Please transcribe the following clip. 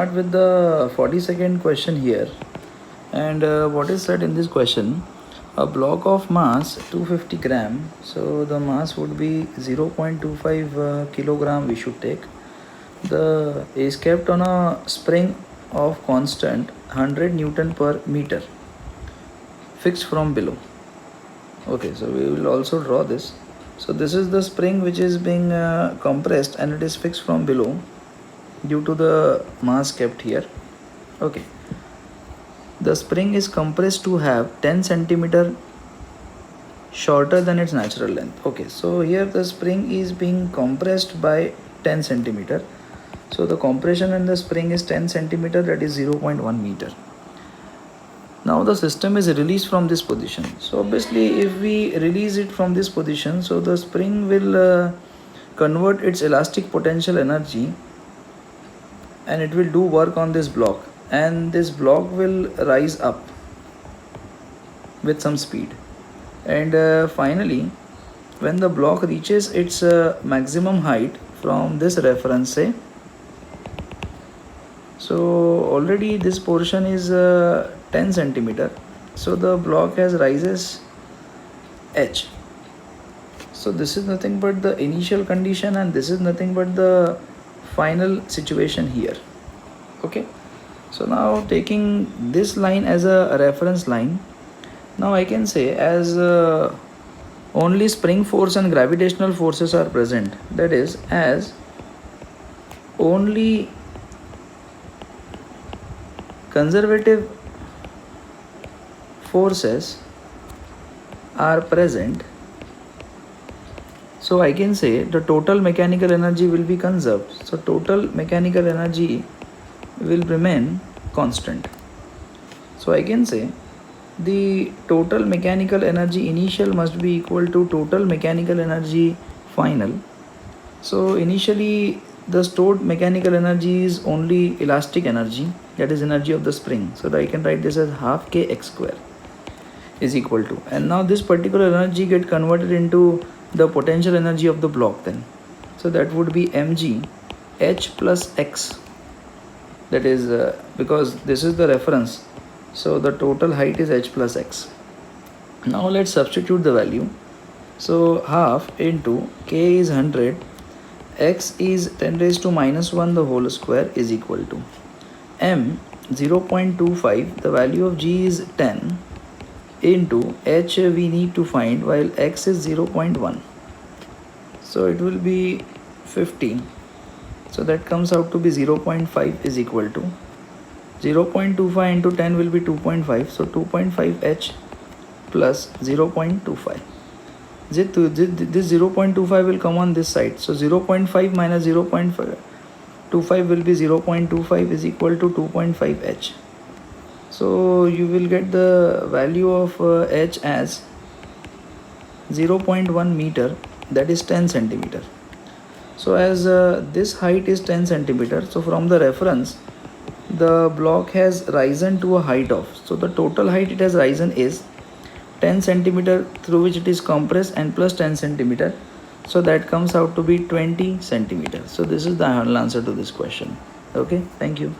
start with the 42nd question here. And what is said in this question? A block of mass 250 gram. So the mass would be 0.25 kilogram we should take. The is kept on a spring of constant 100 Newton per meter fixed from below. Okay, so we will also draw this. So this is the spring which is being compressed and it is fixed from below due to the mass kept here. Okay, the spring is compressed to have 10 centimeter shorter than its natural length. Okay, so here the spring is being compressed by 10 centimeter. So the compression in the spring is 10 centimeter, that is 0.1 meter. Now the system is released from this position. So obviously if we release it from this position, so the spring will convert its elastic potential energy and it will do work on this block, and this block will rise up with some speed. And finally, when the block reaches its maximum height from this reference, say, so already this portion is 10 centimeter, so the block has rises h. So this is nothing but the initial condition and this is nothing but the final situation here. Okay, so now taking this line as a reference line, now I can say as only spring force and gravitational forces are present, that is, as only conservative forces are present, so I can say the total mechanical energy will be conserved. So total mechanical energy will remain constant. So I can say the total mechanical energy initial must be equal to total mechanical energy final. So initially the stored mechanical energy is only elastic energy, that is energy of the spring. So I can write this as half kx square is equal to, and now this particular energy get converted into the potential energy of the block then. So that would be mg h plus x, that is because this is the reference, so the total height is h plus x. Now let's substitute the value. So half into k is 100, x is 10 raised to minus 1 the whole square is equal to m 0.25, the value of g is 10, into h we need to find while x is 0.1, so it will be 50. So that comes out to be 0.5 is equal to 0.25 into 10 will be 2.5, so 2.5 h plus 0.25. This 0.25 will come on this side, so 0.5 minus 0.25 will be 0.25 is equal to 2.5 h. So you will get the value of h as 0.1 meter, that is 10 centimeter. So as this height is 10 centimeter, so from the reference the block has risen to a height of, so the total height it has risen is 10 centimeter through which it is compressed and plus 10 centimeter, so that comes out to be 20 centimeter. So this is the answer to this question. Okay, thank you.